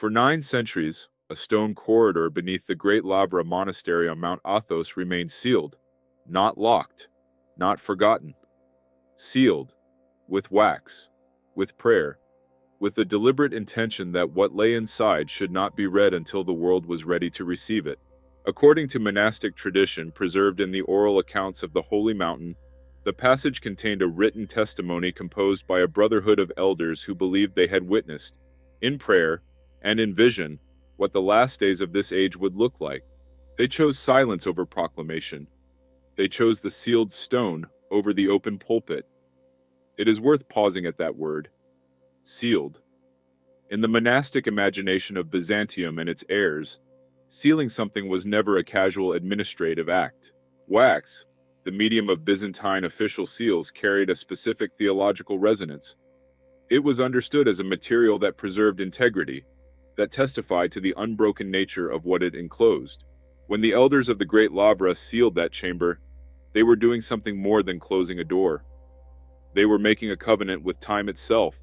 For 9 centuries, a stone corridor beneath the Great Lavra monastery on Mount Athos remained sealed, not locked, not forgotten. Sealed, with wax, with prayer, with the deliberate intention that what lay inside should not be read until the world was ready to receive it. According to monastic tradition preserved in the oral accounts of the Holy Mountain, the passage contained a written testimony composed by a brotherhood of elders who believed they had witnessed, in prayer and in vision, what the last days of this age would look like. They chose silence over proclamation. They chose the sealed stone over the open pulpit. It is worth pausing at that word, sealed. In the monastic imagination of Byzantium and its heirs, sealing something was never a casual administrative act. Wax, the medium of Byzantine official seals, carried a specific theological resonance. It was understood as a material that preserved integrity, that testified to the unbroken nature of what it enclosed. When the elders of the Great Lavra sealed that chamber, they were doing something more than closing a door. They were making a covenant with time itself,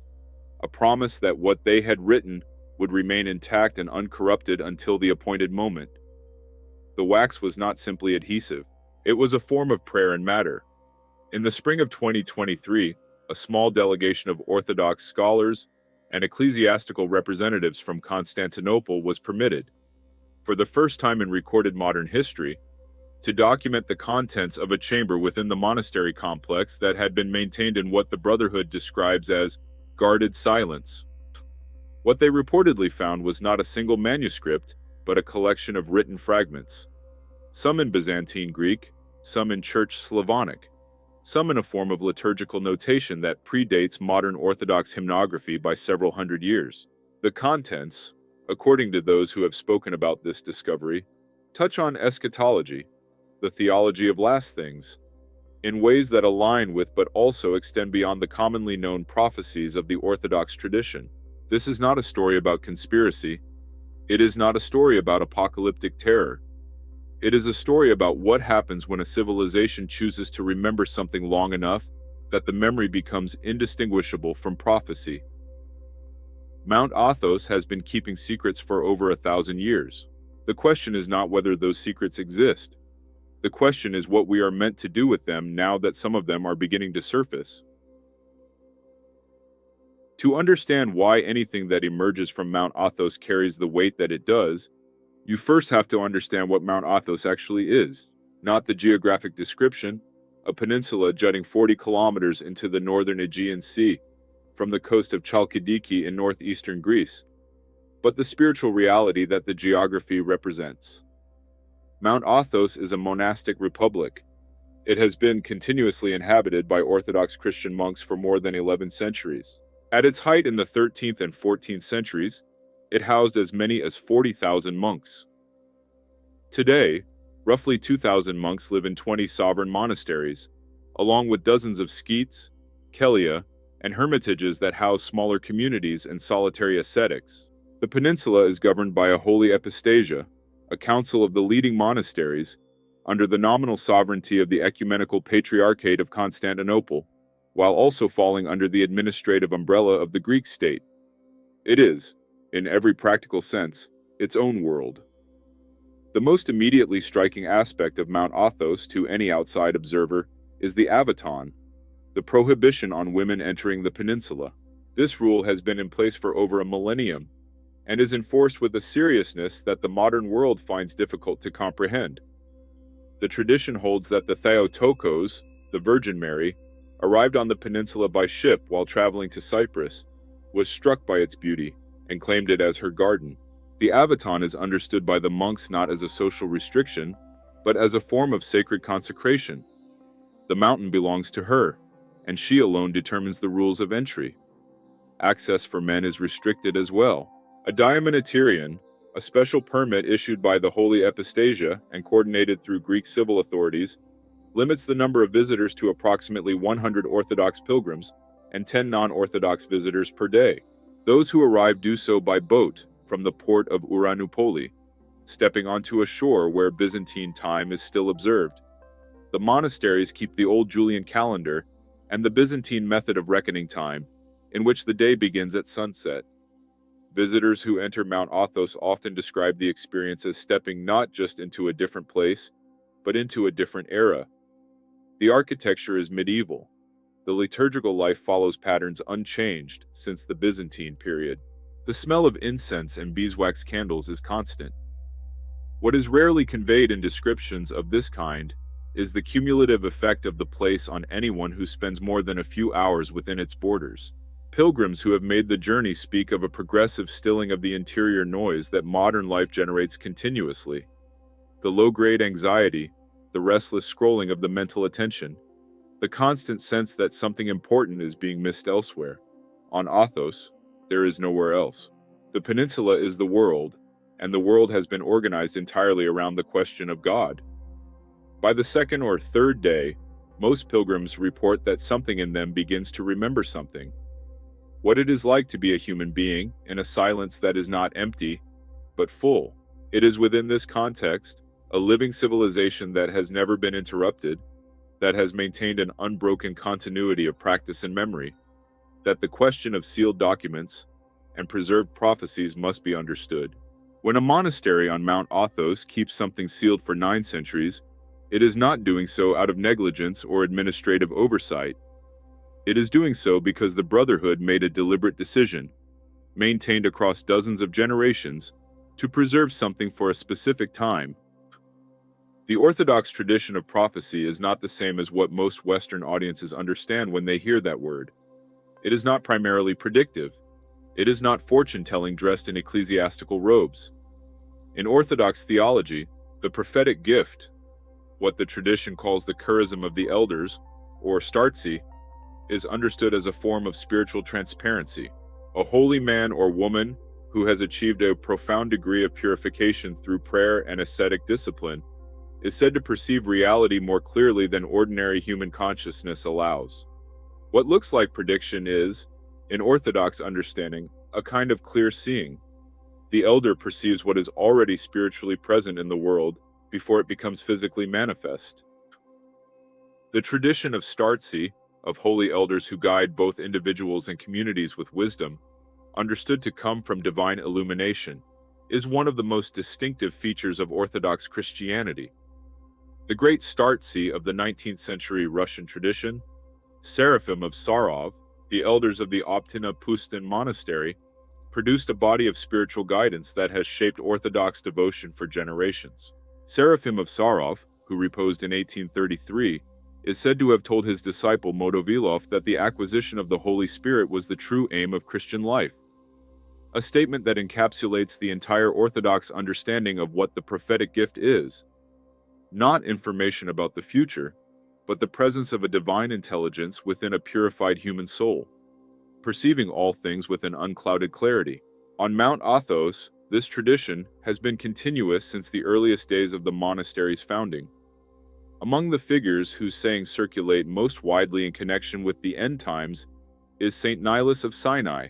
a promise that what they had written would remain intact and uncorrupted until the appointed moment. The wax was not simply adhesive. It was a form of prayer and matter. In the spring of 2023, a small delegation of Orthodox scholars and ecclesiastical representatives from Constantinople was permitted, for the first time in recorded modern history, to document the contents of a chamber within the monastery complex that had been maintained in what the Brotherhood describes as guarded silence. What they reportedly found was not a single manuscript, but a collection of written fragments, some in Byzantine Greek, some in Church Slavonic, some in a form of liturgical notation that predates modern Orthodox hymnography by several hundred years. The contents, according to those who have spoken about this discovery, touch on eschatology, the theology of last things, in ways that align with but also extend beyond the commonly known prophecies of the Orthodox tradition. This is not a story about conspiracy. It is not a story about apocalyptic terror. It is a story about what happens when a civilization chooses to remember something long enough that the memory becomes indistinguishable from prophecy. Mount Athos has been keeping secrets for over 1,000 years. The question is not whether those secrets exist. The question is what we are meant to do with them now that some of them are beginning to surface. To understand why anything that emerges from Mount Athos carries the weight that it does, you first have to understand what Mount Athos actually is, not the geographic description, a peninsula jutting 40 kilometers into the northern Aegean Sea from the coast of Chalkidiki in northeastern Greece, but the spiritual reality that the geography represents. Mount Athos is a monastic republic. It has been continuously inhabited by Orthodox Christian monks for more than 11 centuries. At its height in the 13th and 14th centuries, it housed as many as 40,000 monks. Today, roughly 2,000 monks live in 20 sovereign monasteries, along with dozens of skeets, kelia, and hermitages that house smaller communities and solitary ascetics. The peninsula is governed by a holy epistasia, a council of the leading monasteries, under the nominal sovereignty of the Ecumenical Patriarchate of Constantinople, while also falling under the administrative umbrella of the Greek state. It is, in every practical sense, its own world. The most immediately striking aspect of Mount Athos to any outside observer is the avaton, the prohibition on women entering the peninsula. This rule has been in place for over a millennium, and is enforced with a seriousness that the modern world finds difficult to comprehend. The tradition holds that the Theotokos, the Virgin Mary, arrived on the peninsula by ship while traveling to Cyprus, was struck by its beauty, and claimed it as her garden. The avaton is understood by the monks not as a social restriction, but as a form of sacred consecration. The mountain belongs to her, and she alone determines the rules of entry. Access for men is restricted as well. A diamanatirion, a special permit issued by the Holy Epistasia and coordinated through Greek civil authorities, limits the number of visitors to approximately 100 Orthodox pilgrims and 10 non-Orthodox visitors per day. Those who arrive do so by boat from the port of Uraanoupoli, stepping onto a shore where Byzantine time is still observed. The monasteries keep the old Julian calendar and the Byzantine method of reckoning time, in which the day begins at sunset. Visitors who enter Mount Athos often describe the experience as stepping not just into a different place, but into a different era. The architecture is medieval. The liturgical life follows patterns unchanged since the Byzantine period. The smell of incense and beeswax candles is constant. What is rarely conveyed in descriptions of this kind is the cumulative effect of the place on anyone who spends more than a few hours within its borders. Pilgrims who have made the journey speak of a progressive stilling of the interior noise that modern life generates continuously. The low-grade anxiety, the restless scrolling of the mental attention, the constant sense that something important is being missed elsewhere. On Athos, there is nowhere else. The peninsula is the world, and the world has been organized entirely around the question of God. By the second or third day, most pilgrims report that something in them begins to remember something. What it is like to be a human being in a silence that is not empty, but full. It is within this context, a living civilization that has never been interrupted, that has maintained an unbroken continuity of practice and memory, that the question of sealed documents and preserved prophecies must be understood. When a monastery on Mount Athos keeps something sealed for 9 centuries, it is not doing so out of negligence or administrative oversight. It is doing so because the Brotherhood made a deliberate decision, maintained across dozens of generations, to preserve something for a specific time. The Orthodox tradition of prophecy is not the same as what most Western audiences understand when they hear that word. It is not primarily predictive. It is not fortune-telling dressed in ecclesiastical robes. In Orthodox theology, the prophetic gift, what the tradition calls the charism of the elders, or startsi, is understood as a form of spiritual transparency. A holy man or woman who has achieved a profound degree of purification through prayer and ascetic discipline is said to perceive reality more clearly than ordinary human consciousness allows. What looks like prediction is, in Orthodox understanding, a kind of clear seeing. The elder perceives what is already spiritually present in the world before it becomes physically manifest. The tradition of startsi, of holy elders who guide both individuals and communities with wisdom, understood to come from divine illumination, is one of the most distinctive features of Orthodox Christianity. The great startsi of the 19th century Russian tradition, Seraphim of Sarov, the elders of the Optina Pustin monastery, produced a body of spiritual guidance that has shaped Orthodox devotion for generations. Seraphim of Sarov, who reposed in 1833, is said to have told his disciple Motovilov that the acquisition of the Holy Spirit was the true aim of Christian life, a statement that encapsulates the entire Orthodox understanding of what the prophetic gift is. Not information about the future, but the presence of a divine intelligence within a purified human soul, perceiving all things with an unclouded clarity. On Mount Athos, this tradition has been continuous since the earliest days of the monastery's founding. Among the figures whose sayings circulate most widely in connection with the end times is Saint Nilus of Sinai,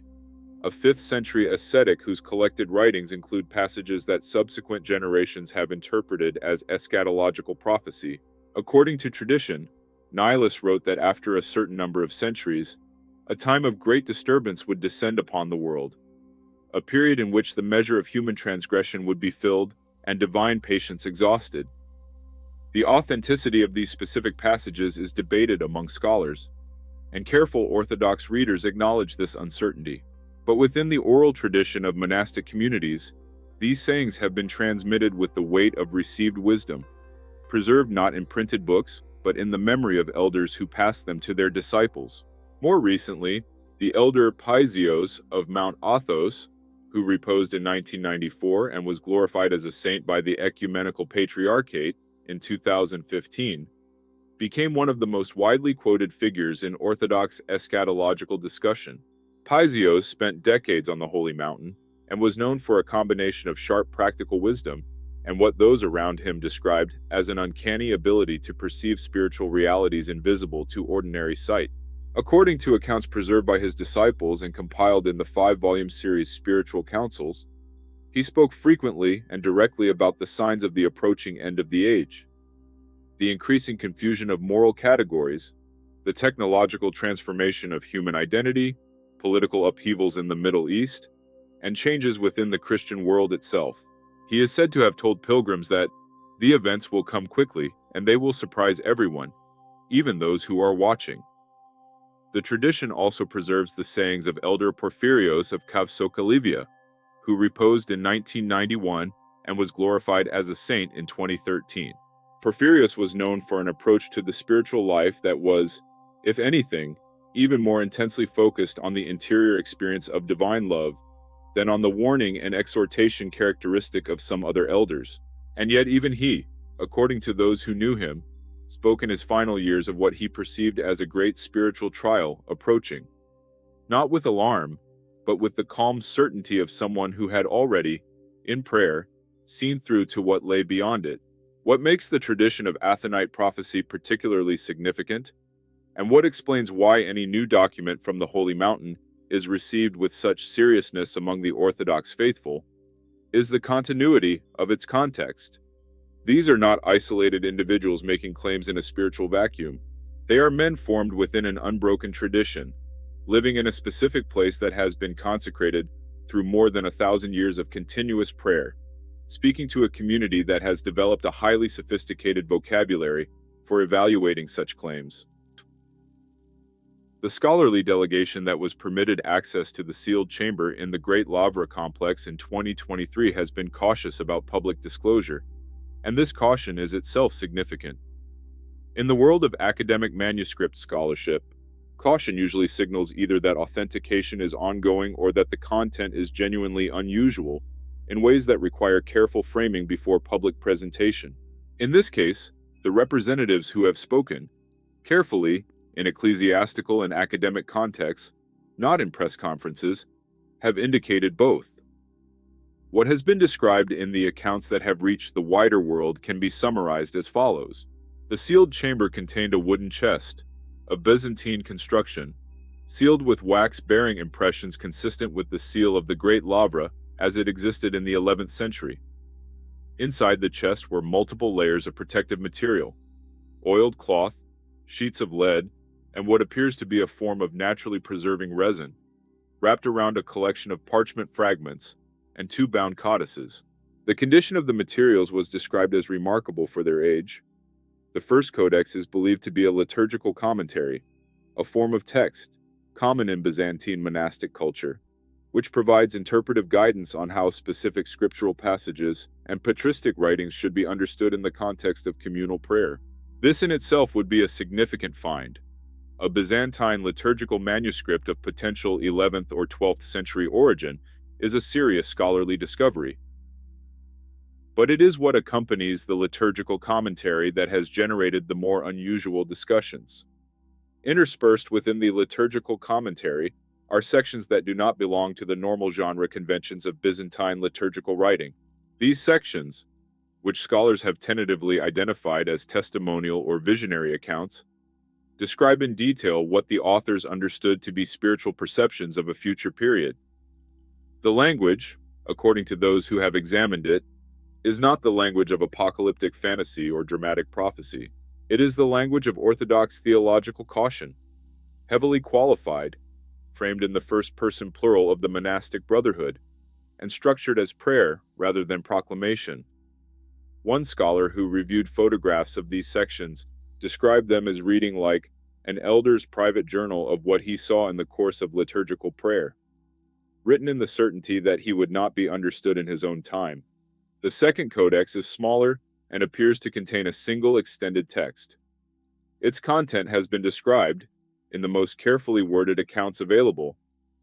a 5th century ascetic whose collected writings include passages that subsequent generations have interpreted as eschatological prophecy. According to tradition, Nilus wrote that after a certain number of centuries, a time of great disturbance would descend upon the world, a period in which the measure of human transgression would be filled and divine patience exhausted. The authenticity of these specific passages is debated among scholars, and careful Orthodox readers acknowledge this uncertainty. But within the oral tradition of monastic communities, these sayings have been transmitted with the weight of received wisdom, preserved not in printed books, but in the memory of elders who passed them to their disciples. More recently, the elder Paisios of Mount Athos, who reposed in 1994 and was glorified as a saint by the Ecumenical Patriarchate in 2015, became one of the most widely quoted figures in Orthodox eschatological discussion. Paisios spent decades on the Holy Mountain and was known for a combination of sharp practical wisdom and what those around him described as an uncanny ability to perceive spiritual realities invisible to ordinary sight. According to accounts preserved by his disciples and compiled in the 5-volume series Spiritual Counsels, he spoke frequently and directly about the signs of the approaching end of the age, the increasing confusion of moral categories, the technological transformation of human identity, political upheavals in the Middle East, and changes within the Christian world itself. He is said to have told pilgrims that the events will come quickly and they will surprise everyone, even those who are watching. The tradition also preserves the sayings of Elder Porphyrios of Kavsokalivia, who reposed in 1991 and was glorified as a saint in 2013. Porphyrios was known for an approach to the spiritual life that was, if anything, even more intensely focused on the interior experience of divine love than on the warning and exhortation characteristic of some other elders. And yet even he, according to those who knew him, spoke in his final years of what he perceived as a great spiritual trial approaching, not with alarm, but with the calm certainty of someone who had already, in prayer, seen through to what lay beyond it. What makes the tradition of Athonite prophecy particularly significant, and what explains why any new document from the Holy Mountain is received with such seriousness among the Orthodox faithful, is the continuity of its context. These are not isolated individuals making claims in a spiritual vacuum. They are men formed within an unbroken tradition, living in a specific place that has been consecrated through more than 1,000 years of continuous prayer, speaking to a community that has developed a highly sophisticated vocabulary for evaluating such claims. The scholarly delegation that was permitted access to the sealed chamber in the Great Lavra complex in 2023 has been cautious about public disclosure, and this caution is itself significant. In the world of academic manuscript scholarship, caution usually signals either that authentication is ongoing or that the content is genuinely unusual in ways that require careful framing before public presentation. In this case, the representatives who have spoken, carefully, in ecclesiastical and academic contexts, not in press conferences, have indicated both. What has been described in the accounts that have reached the wider world can be summarized as follows. The sealed chamber contained a wooden chest, of Byzantine construction, sealed with wax-bearing impressions consistent with the seal of the Great Lavra as it existed in the 11th century. Inside the chest were multiple layers of protective material, oiled cloth, sheets of lead, and what appears to be a form of naturally preserving resin, wrapped around a collection of parchment fragments and 2 bound codices. The condition of the materials was described as remarkable for their age. The first codex is believed to be a liturgical commentary, a form of text common in Byzantine monastic culture, which provides interpretive guidance on how specific scriptural passages and patristic writings should be understood in the context of communal prayer. This in itself would be a significant find. A Byzantine liturgical manuscript of potential 11th or 12th century origin is a serious scholarly discovery. But it is what accompanies the liturgical commentary that has generated the more unusual discussions. Interspersed within the liturgical commentary are sections that do not belong to the normal genre conventions of Byzantine liturgical writing. These sections, which scholars have tentatively identified as testimonial or visionary accounts, describe in detail what the authors understood to be spiritual perceptions of a future period. The language, according to those who have examined it, is not the language of apocalyptic fantasy or dramatic prophecy. It is the language of orthodox theological caution, heavily qualified, framed in the first-person plural of the monastic brotherhood, and structured as prayer rather than proclamation. One scholar who reviewed photographs of these sections described them as reading like an elder's private journal of what he saw in the course of liturgical prayer, written in the certainty that he would not be understood in his own time. The second codex is smaller and appears to contain a single extended text. Its content has been described, in the most carefully worded accounts available,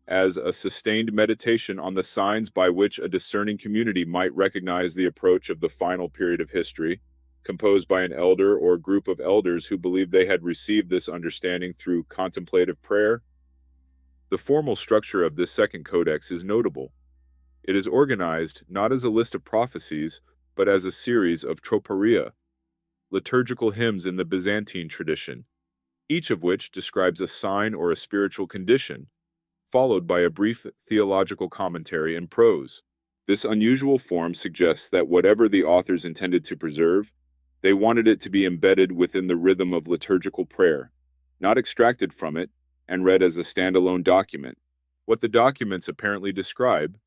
as a sustained meditation on the signs by which a discerning community might recognize the approach of the final period of history, composed by an elder or group of elders who believed they had received this understanding through contemplative prayer. The formal structure of this second codex is notable. It is organized not as a list of prophecies, but as a series of troparia, liturgical hymns in the Byzantine tradition, each of which describes a sign or a spiritual condition, followed by a brief theological commentary in prose. This unusual form suggests that whatever the authors intended to preserve, they wanted it to be embedded within the rhythm of liturgical prayer, not extracted from it and read as a standalone document. What the documents apparently describe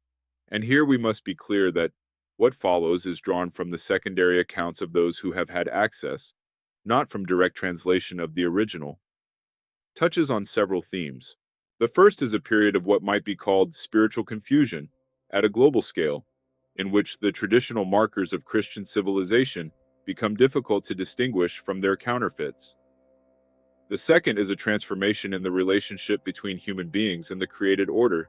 And here we must be clear that what follows is drawn from the secondary accounts of those who have had access, not from direct translation of the original. Touches on several themes. The first is a period of what might be called spiritual confusion at a global scale, in which the traditional markers of Christian civilization become difficult to distinguish from their counterfeits. The second is a transformation in the relationship between human beings and the created order,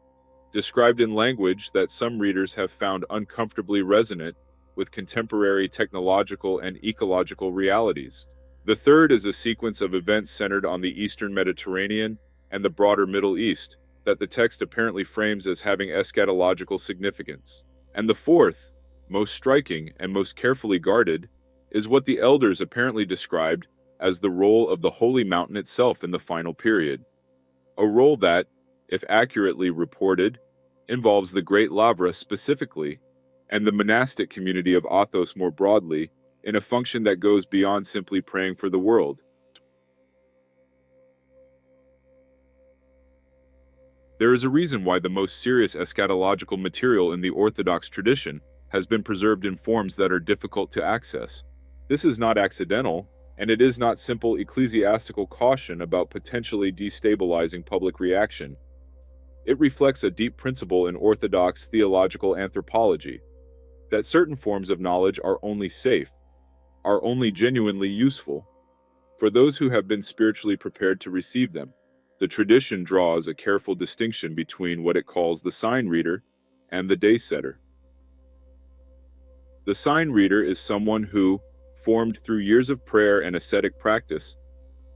described in language that some readers have found uncomfortably resonant with contemporary technological and ecological realities. The third is a sequence of events centered on the Eastern Mediterranean and the broader Middle East that the text apparently frames as having eschatological significance. And the fourth, most striking and most carefully guarded, is what the elders apparently described as the role of the Holy Mountain itself in the final period. A role that, if accurately reported, involves the Great Lavra specifically, and the monastic community of Athos more broadly, in a function that goes beyond simply praying for the world. There is a reason why the most serious eschatological material in the Orthodox tradition has been preserved in forms that are difficult to access. This is not accidental, and it is not simple ecclesiastical caution about potentially destabilizing public reaction. It reflects a deep principle in Orthodox theological anthropology, that certain forms of knowledge are only safe, are only genuinely useful, for those who have been spiritually prepared to receive them. The tradition draws a careful distinction between what it calls the sign reader and the day setter. The sign reader is someone who, formed through years of prayer and ascetic practice,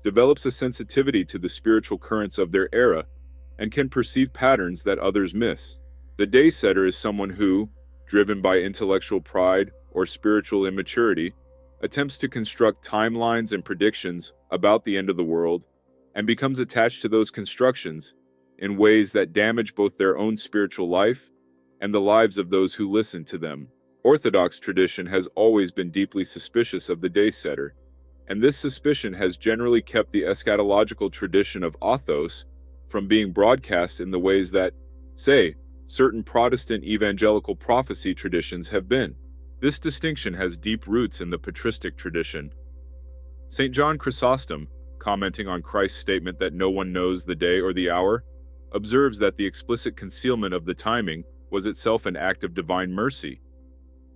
develops a sensitivity to the spiritual currents of their era and can perceive patterns that others miss. The day setter is someone who, driven by intellectual pride or spiritual immaturity, attempts to construct timelines and predictions about the end of the world and becomes attached to those constructions in ways that damage both their own spiritual life and the lives of those who listen to them. Orthodox tradition has always been deeply suspicious of the day setter, and this suspicion has generally kept the eschatological tradition of Athos from being broadcast in the ways that, say, certain Protestant evangelical prophecy traditions have been. This distinction has deep roots in the patristic tradition. St. John Chrysostom, commenting on Christ's statement that no one knows the day or the hour, observes that the explicit concealment of the timing was itself an act of divine mercy.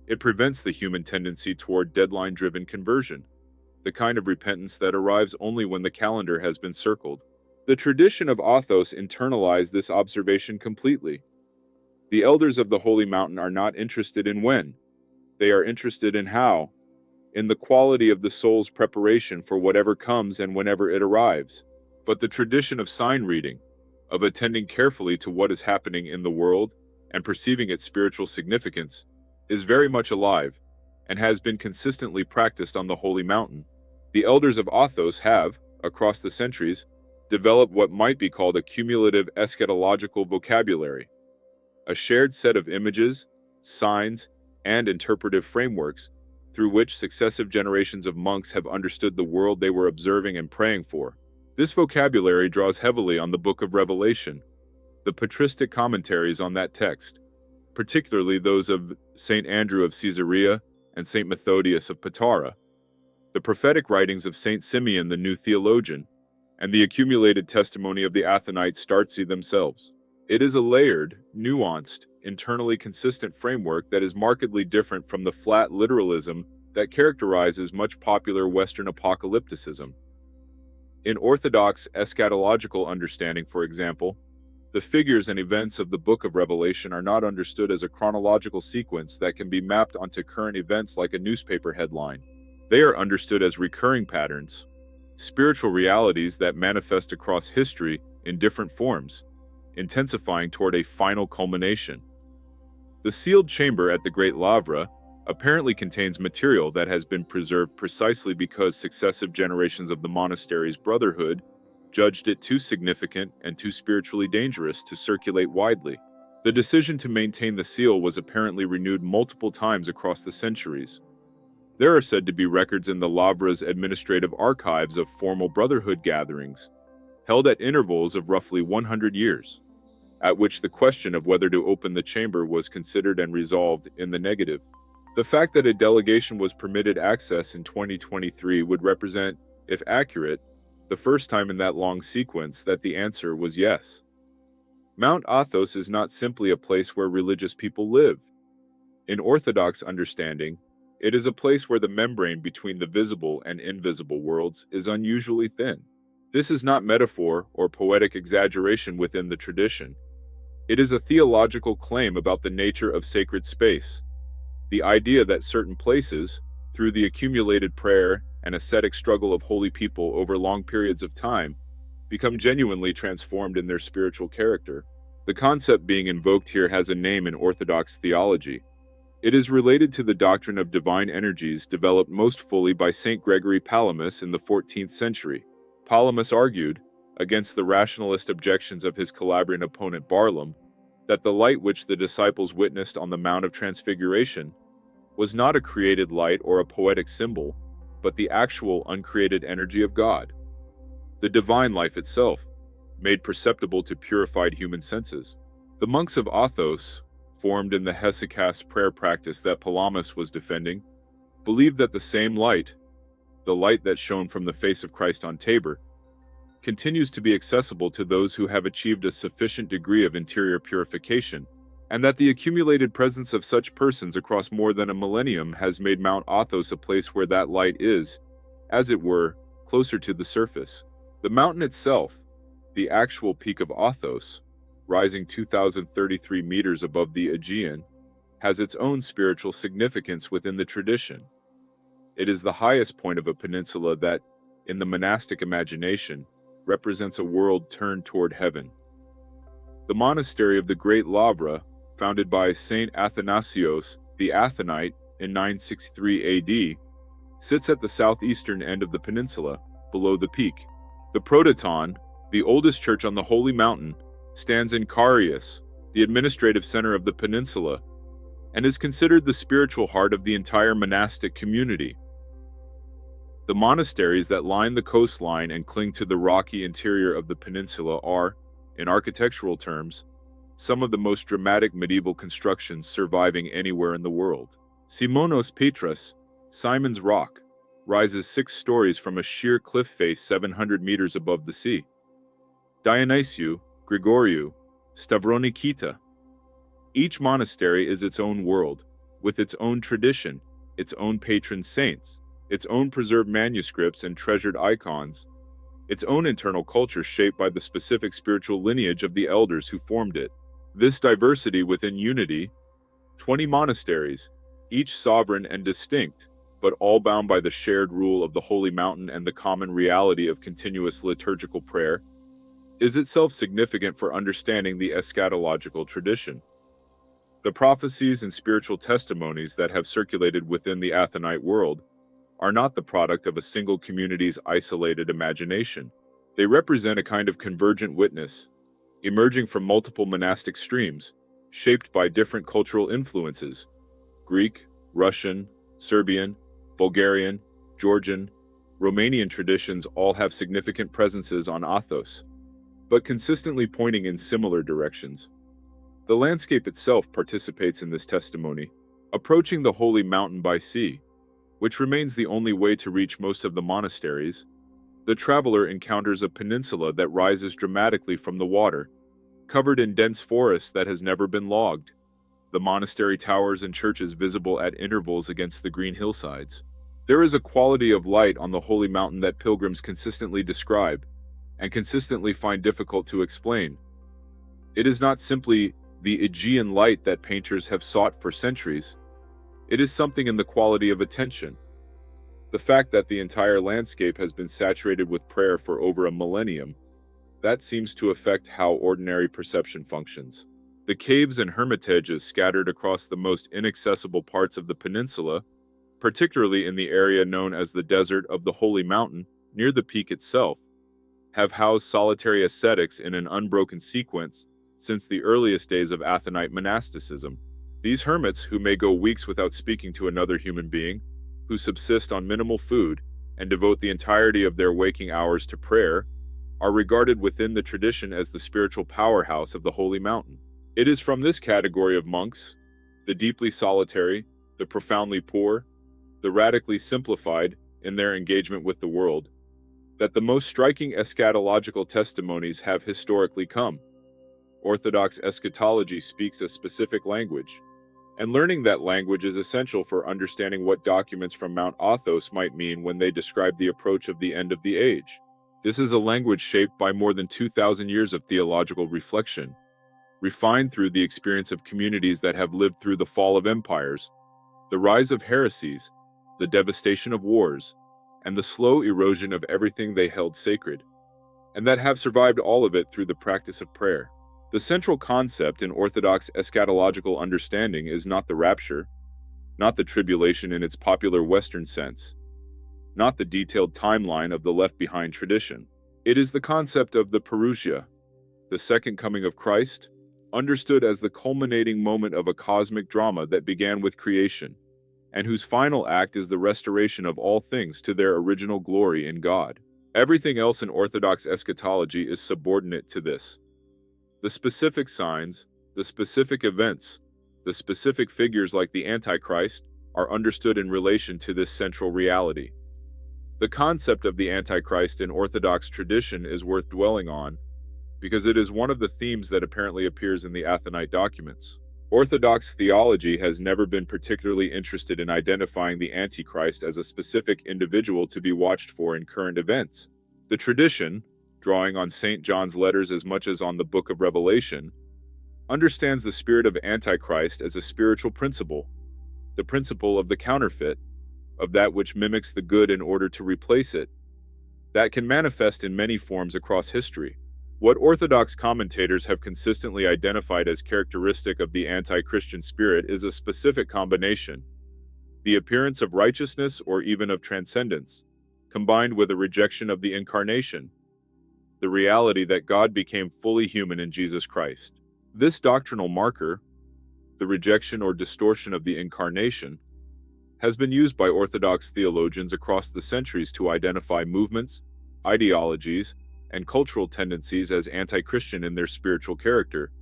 It prevents the human tendency toward deadline-driven conversion, the kind of repentance that arrives only when the calendar has been circled. The tradition of Athos internalized this observation completely. The elders of the Holy Mountain are not interested in when. They are interested in how, in the quality of the soul's preparation for whatever comes and whenever it arrives. But the tradition of sign reading, of attending carefully to what is happening in the world and perceiving its spiritual significance, is very much alive and has been consistently practiced on the Holy Mountain. The elders of Athos have, across the centuries, developed what might be called a cumulative eschatological vocabulary, a shared set of images, signs, and interpretive frameworks through which successive generations of monks have understood the world they were observing and praying for. This vocabulary draws heavily on the Book of Revelation, the patristic commentaries on that text, particularly those of St. Andrew of Caesarea and St. Methodius of Patara, the prophetic writings of St. Simeon the New Theologian, and the accumulated testimony of the Athonite Startzi themselves. It is a layered, nuanced, internally consistent framework that is markedly different from the flat literalism that characterizes much popular Western apocalypticism. In Orthodox eschatological understanding, for example, the figures and events of the Book of Revelation are not understood as a chronological sequence that can be mapped onto current events like a newspaper headline. They are understood as recurring patterns, spiritual realities that manifest across history in different forms, intensifying toward a final culmination. The sealed chamber at the Great Lavra apparently contains material that has been preserved precisely because successive generations of the monastery's brotherhood judged it too significant and too spiritually dangerous to circulate widely. The decision to maintain the seal was apparently renewed multiple times across the centuries. There are said to be records in the Lavra's administrative archives of formal brotherhood gatherings, held at intervals of roughly 100 years. at which the question of whether to open the chamber was considered and resolved in the negative. The fact that a delegation was permitted access in 2023 would represent, if accurate, the first time in that long sequence that the answer was yes. Mount Athos is not simply a place where religious people live. In Orthodox understanding, it is a place where the membrane between the visible and invisible worlds is unusually thin. This is not metaphor or poetic exaggeration within the tradition. It is a theological claim about the nature of sacred space. The idea that certain places, through the accumulated prayer and ascetic struggle of holy people over long periods of time, become genuinely transformed in their spiritual character. The concept being invoked here has a name in Orthodox theology. It is related to the doctrine of divine energies developed most fully by Saint Gregory Palamas in the 14th century. Palamas argued, against the rationalist objections of his Calabrian opponent Barlaam, that the light which the disciples witnessed on the Mount of Transfiguration was not a created light or a poetic symbol, but the actual uncreated energy of God, the divine life itself, made perceptible to purified human senses. The monks of Athos, formed in the hesychast prayer practice that Palamas was defending, believed that the same light, the light that shone from the face of Christ on Tabor, continues to be accessible to those who have achieved a sufficient degree of interior purification, and that the accumulated presence of such persons across more than a millennium has made Mount Athos a place where that light is, as it were, closer to the surface. The mountain itself, the actual peak of Athos, rising 2,033 meters above the Aegean, has its own spiritual significance within the tradition. It is the highest point of a peninsula that, in the monastic imagination, represents a world turned toward heaven. The monastery of the Great Lavra, founded by Saint Athanasios the Athonite in 963 AD, sits at the southeastern end of the peninsula, below the peak. The Prototon, the oldest church on the Holy Mountain, stands in Carius, the administrative center of the peninsula, and is considered the spiritual heart of the entire monastic community. The monasteries that line the coastline and cling to the rocky interior of the peninsula are, in architectural terms, some of the most dramatic medieval constructions surviving anywhere in the world. Simonos Petras, Simon's Rock, rises 6 stories from a sheer cliff face 700 meters above the sea. Dionysiou, Grigoriou, Stavronikita. Each monastery is its own world, with its own tradition, its own patron saints, its own preserved manuscripts and treasured icons, its own internal culture shaped by the specific spiritual lineage of the elders who formed it. This diversity within unity, 20 monasteries, each sovereign and distinct, but all bound by the shared rule of the Holy Mountain and the common reality of continuous liturgical prayer, is itself significant for understanding the eschatological tradition. The prophecies and spiritual testimonies that have circulated within the Athonite world are not the product of a single community's isolated imagination. They represent a kind of convergent witness, emerging from multiple monastic streams, shaped by different cultural influences: Greek, Russian, Serbian, Bulgarian, Georgian, Romanian traditions all have significant presences on Athos, but consistently pointing in similar directions. The landscape itself participates in this testimony, approaching the Holy Mountain by sea, which remains the only way to reach most of the monasteries. The traveler encounters a peninsula that rises dramatically from the water, covered in dense forest that has never been logged. The monastery towers and churches visible at intervals against the green hillsides. There is a quality of light on the Holy Mountain that pilgrims consistently describe, and consistently find difficult to explain. It is not simply the Aegean light that painters have sought for centuries. It is something in the quality of attention. The fact that the entire landscape has been saturated with prayer for over a millennium, that seems to affect how ordinary perception functions. The caves and hermitages scattered across the most inaccessible parts of the peninsula, particularly in the area known as the Desert of the Holy Mountain, near the peak itself, have housed solitary ascetics in an unbroken sequence since the earliest days of Athonite monasticism. These hermits, who may go weeks without speaking to another human being, who subsist on minimal food and devote the entirety of their waking hours to prayer, are regarded within the tradition as the spiritual powerhouse of the holy mountain. It is from this category of monks, the deeply solitary, the profoundly poor, the radically simplified in their engagement with the world, that the most striking eschatological testimonies have historically come. Orthodox eschatology speaks a specific language, and learning that language is essential for understanding what documents from Mount Athos might mean when they describe the approach of the end of the age. This is a language shaped by more than 2,000 years of theological reflection, refined through the experience of communities that have lived through the fall of empires, the rise of heresies, the devastation of wars, and the slow erosion of everything they held sacred, and that have survived all of it through the practice of prayer. The central concept in Orthodox eschatological understanding is not the rapture, not the tribulation in its popular Western sense, not the detailed timeline of the left-behind tradition. It is the concept of the parousia, the second coming of Christ, understood as the culminating moment of a cosmic drama that began with creation, and whose final act is the restoration of all things to their original glory in God. Everything else in Orthodox eschatology is subordinate to this. The specific signs, the specific events, the specific figures like the Antichrist are understood in relation to this central reality. The concept of the Antichrist in Orthodox tradition is worth dwelling on because it is one of the themes that apparently appears in the Athonite documents. Orthodox theology has never been particularly interested in identifying the Antichrist as a specific individual to be watched for in current events. The tradition, drawing on St. John's letters as much as on the Book of Revelation, understands the spirit of Antichrist as a spiritual principle, the principle of the counterfeit, of that which mimics the good in order to replace it, that can manifest in many forms across history. What Orthodox commentators have consistently identified as characteristic of the anti-Christian spirit is a specific combination: the appearance of righteousness or even of transcendence, combined with a rejection of the incarnation, the reality that God became fully human in Jesus Christ. This doctrinal marker, the rejection or distortion of the incarnation, has been used by Orthodox theologians across the centuries to identify movements, ideologies, and cultural tendencies as anti-Christian in their spiritual character,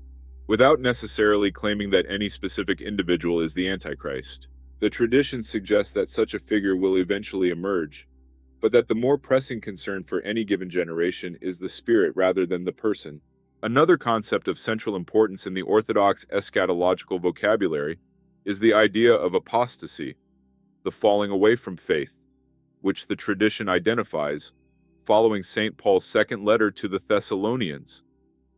without necessarily claiming that any specific individual is the Antichrist. The tradition suggests that such a figure will eventually emerge, but that the more pressing concern for any given generation is the spirit rather than the person. Another concept of central importance in the Orthodox eschatological vocabulary is the idea of apostasy, the falling away from faith, which the tradition identifies, following St. Paul's second letter to the Thessalonians,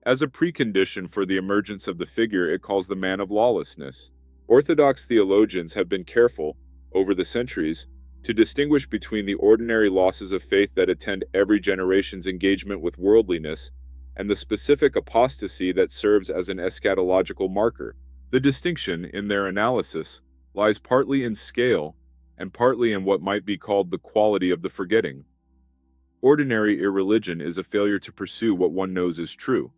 as a precondition for the emergence of the figure it calls the man of lawlessness. Orthodox theologians have been careful, over the centuries, to distinguish between the ordinary losses of faith that attend every generation's engagement with worldliness and the specific apostasy that serves as an eschatological marker. The distinction, in their analysis, lies partly in scale and partly in what might be called the quality of the forgetting. Ordinary irreligion is a failure to pursue what one knows is true.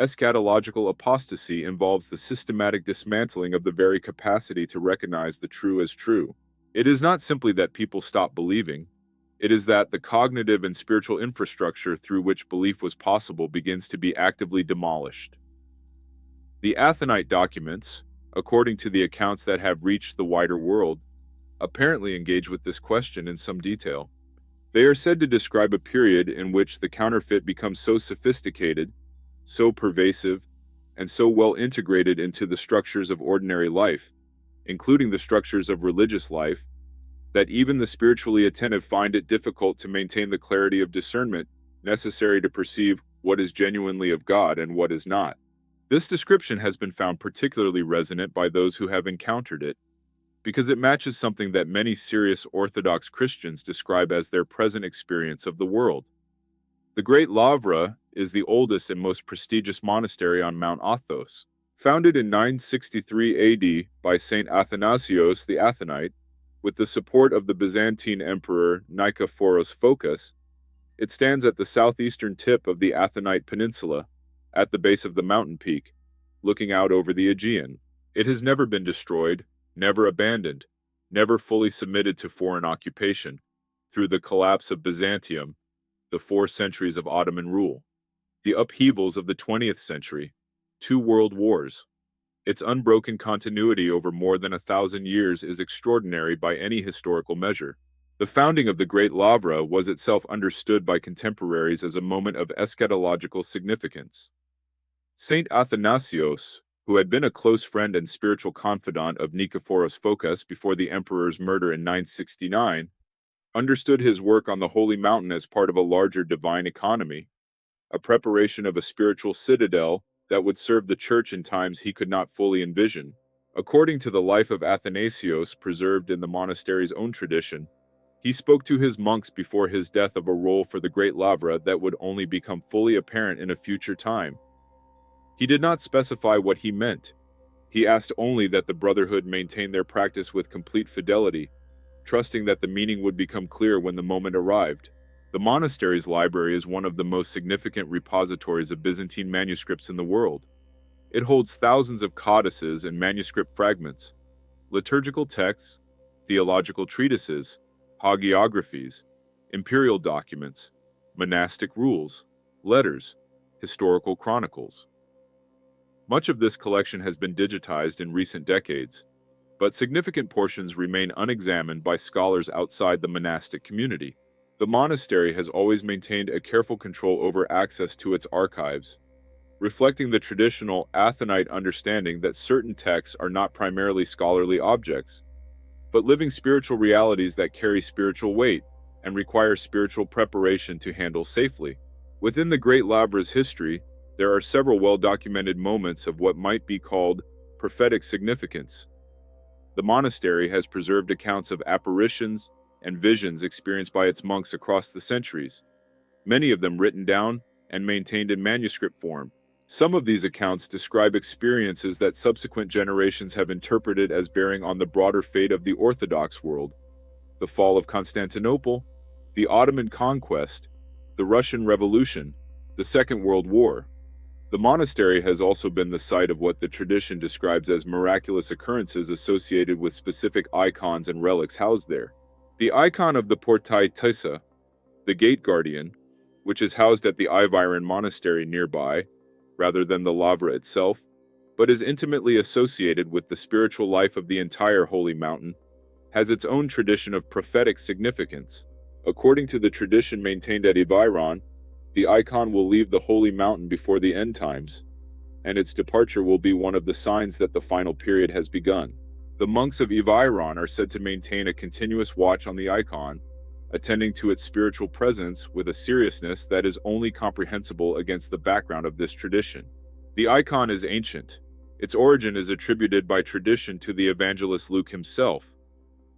Eschatological apostasy involves the systematic dismantling of the very capacity to recognize the true as true. It is not simply that people stop believing, it is that the cognitive and spiritual infrastructure through which belief was possible begins to be actively demolished. The Athonite documents, according to the accounts that have reached the wider world, apparently engage with this question in some detail. They are said to describe a period in which the counterfeit becomes so sophisticated, so pervasive, and so well integrated into the structures of ordinary life, including the structures of religious life, that even the spiritually attentive find it difficult to maintain the clarity of discernment necessary to perceive what is genuinely of God and what is not. This description has been found particularly resonant by those who have encountered it, because it matches something that many serious Orthodox Christians describe as their present experience of the world. The Great Lavra is the oldest and most prestigious monastery on Mount Athos. Founded in 963 AD by St. Athanasios the Athonite, with the support of the Byzantine Emperor Nikephoros Phocas, it stands at the southeastern tip of the Athonite Peninsula, at the base of the mountain peak, looking out over the Aegean. It has never been destroyed, never abandoned, never fully submitted to foreign occupation, through the collapse of Byzantium, the 4 centuries of Ottoman rule, the upheavals of the 20th century, 2 world wars. Its unbroken continuity over more than 1,000 years is extraordinary by any historical measure. The founding of the Great Lavra was itself understood by contemporaries as a moment of eschatological significance. Saint Athanasios, who had been a close friend and spiritual confidant of Nikephoros Phokas before the emperor's murder in 969, understood his work on the Holy Mountain as part of a larger divine economy, a preparation of a spiritual citadel that would serve the church in times he could not fully envision. According to the life of Athanasios preserved in the monastery's own tradition, he spoke to his monks before his death of a role for the Great Lavra that would only become fully apparent in a future time. He did not specify what he meant. He asked only that the brotherhood maintain their practice with complete fidelity, trusting that the meaning would become clear when the moment arrived. The monastery's library is one of the most significant repositories of Byzantine manuscripts in the world. It holds thousands of codices and manuscript fragments, liturgical texts, theological treatises, hagiographies, imperial documents, monastic rules, letters, historical chronicles. Much of this collection has been digitized in recent decades, but significant portions remain unexamined by scholars outside the monastic community. The monastery has always maintained a careful control over access to its archives, reflecting the traditional Athonite understanding that certain texts are not primarily scholarly objects, but living spiritual realities that carry spiritual weight and require spiritual preparation to handle safely. Within the Great Lavra's history, there are several well-documented moments of what might be called prophetic significance. The monastery has preserved accounts of apparitions and visions experienced by its monks across the centuries, many of them written down and maintained in manuscript form. Some of these accounts describe experiences that subsequent generations have interpreted as bearing on the broader fate of the Orthodox world: the fall of Constantinople, the Ottoman conquest, the Russian Revolution, the Second World War. The monastery has also been the site of what the tradition describes as miraculous occurrences associated with specific icons and relics housed there. The icon of the Portai Tisa, the gate guardian, which is housed at the Iviron monastery nearby, rather than the Lavra itself, but is intimately associated with the spiritual life of the entire Holy Mountain, has its own tradition of prophetic significance. According to the tradition maintained at Iviron, the icon will leave the Holy Mountain before the end times, and its departure will be one of the signs that the final period has begun. The monks of Iviron are said to maintain a continuous watch on the icon, attending to its spiritual presence with a seriousness that is only comprehensible against the background of this tradition. The icon is ancient. Its origin is attributed by tradition to the evangelist Luke himself,